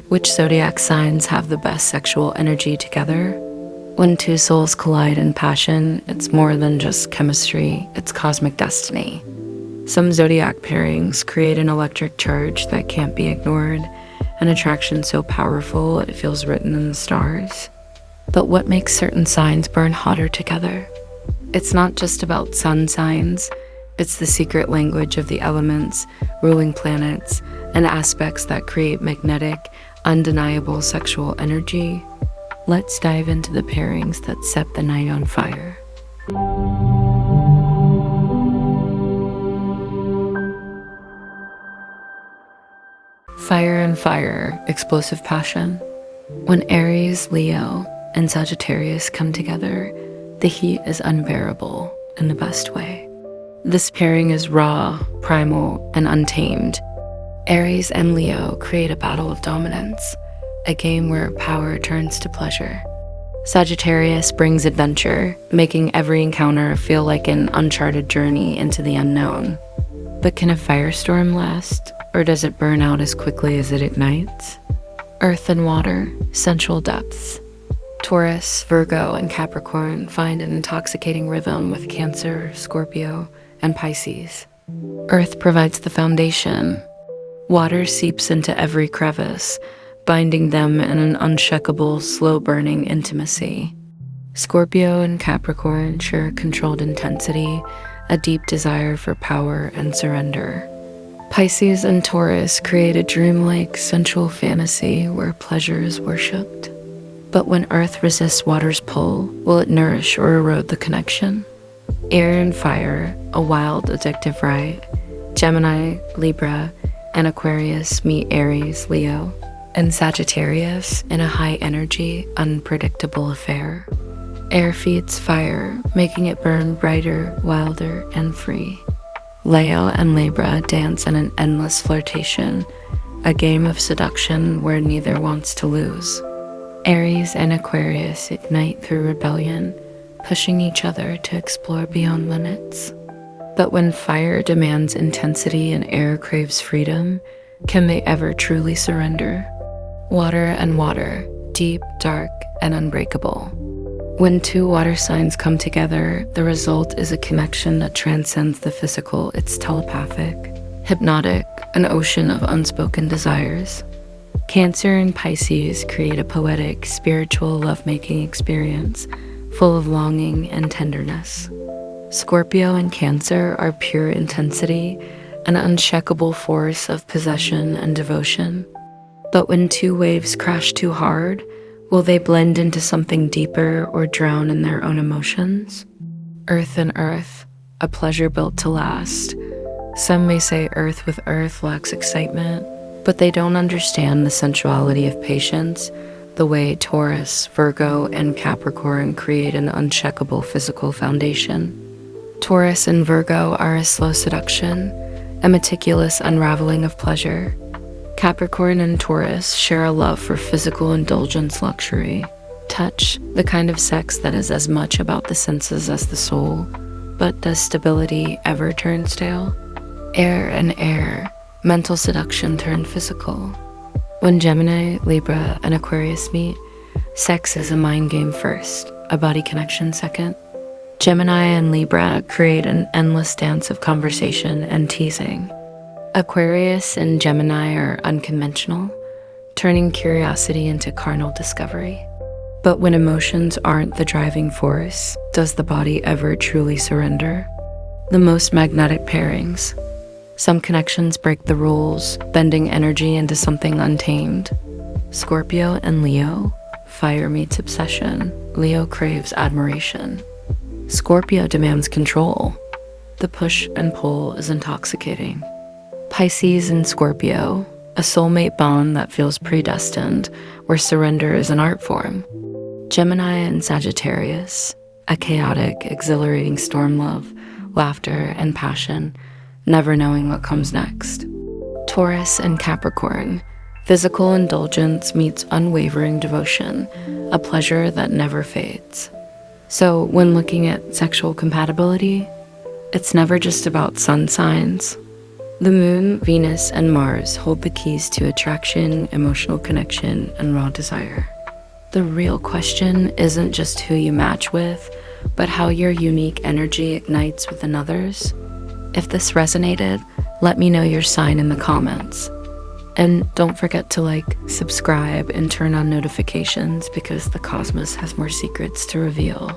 Which zodiac signs have the best sexual energy together? When two souls collide in passion, it's more than just chemistry, it's cosmic destiny. Some zodiac pairings create an electric charge that can't be ignored, an attraction so powerful it feels written in the stars. But what makes certain signs burn hotter together? It's not just about sun signs, it's the secret language of the elements, ruling planets, and aspects that create magnetic, undeniable sexual energy. Let's dive into the pairings that set the night on fire. Fire and fire, explosive passion. When Aries, Leo, and Sagittarius come together, the heat is unbearable in the best way. This pairing is raw, primal, and untamed. Aries and Leo create a battle of dominance, a game where power turns to pleasure. Sagittarius brings adventure, making every encounter feel like an uncharted journey into the unknown. But can a firestorm last, or does it burn out as quickly as it ignites? Earth and water, sensual depths. Taurus, Virgo, and Capricorn find an intoxicating rhythm with Cancer, Scorpio, and Pisces. Earth provides the foundation. Water seeps into every crevice, binding them in an unshakable, slow-burning intimacy. Scorpio and Capricorn share controlled intensity, a deep desire for power and surrender. Pisces and Taurus create a dreamlike, sensual fantasy where pleasure is worshipped. But when Earth resists water's pull, will it nourish or erode the connection? Air and fire, a wild, addictive rite. Gemini, Libra, and Aquarius meet Aries, Leo, and Sagittarius in a high-energy, unpredictable affair. Air feeds fire, making it burn brighter, wilder, and free. Leo and Libra dance in an endless flirtation, a game of seduction where neither wants to lose. Aries and Aquarius ignite through rebellion, pushing each other to explore beyond limits. But when fire demands intensity and air craves freedom, can they ever truly surrender? Water and water, deep, dark, and unbreakable. When two water signs come together, the result is a connection that transcends the physical. It's telepathic, hypnotic, an ocean of unspoken desires. Cancer and Pisces create a poetic, spiritual lovemaking experience, full of longing and tenderness. Scorpio and Cancer are pure intensity, an unshakable force of possession and devotion. But when two waves crash too hard, will they blend into something deeper or drown in their own emotions? Earth and earth, a pleasure built to last. Some may say earth with earth lacks excitement, but they don't understand the sensuality of patience, the way Taurus, Virgo, and Capricorn create an unshakable physical foundation. Taurus and Virgo are a slow seduction, a meticulous unraveling of pleasure. Capricorn and Taurus share a love for physical indulgence luxury, touch, the kind of sex that is as much about the senses as the soul. But does stability ever turn stale? Air and air, mental seduction turned physical. When Gemini, Libra, and Aquarius meet, sex is a mind game first, a body connection second. Gemini and Libra create an endless dance of conversation and teasing. Aquarius and Gemini are unconventional, turning curiosity into carnal discovery. But when emotions aren't the driving force, does the body ever truly surrender? The most magnetic pairings. Some connections break the rules, bending energy into something untamed. Scorpio and Leo, fire meets obsession. Leo craves admiration. Scorpio demands control. The push and pull is intoxicating. Pisces and Scorpio, a soulmate bond that feels predestined, where surrender is an art form. Gemini and Sagittarius, a chaotic, exhilarating storm love, laughter, and passion, never knowing what comes next. Taurus and Capricorn, physical indulgence meets unwavering devotion, a pleasure that never fades. So when looking at sexual compatibility, it's never just about sun signs. The moon, Venus, and Mars hold the keys to attraction, emotional connection, and raw desire. The real question isn't just who you match with, but how your unique energy ignites within others. If this resonated, let me know your sign in the comments. And don't forget to like, subscribe, and turn on notifications because the cosmos has more secrets to reveal.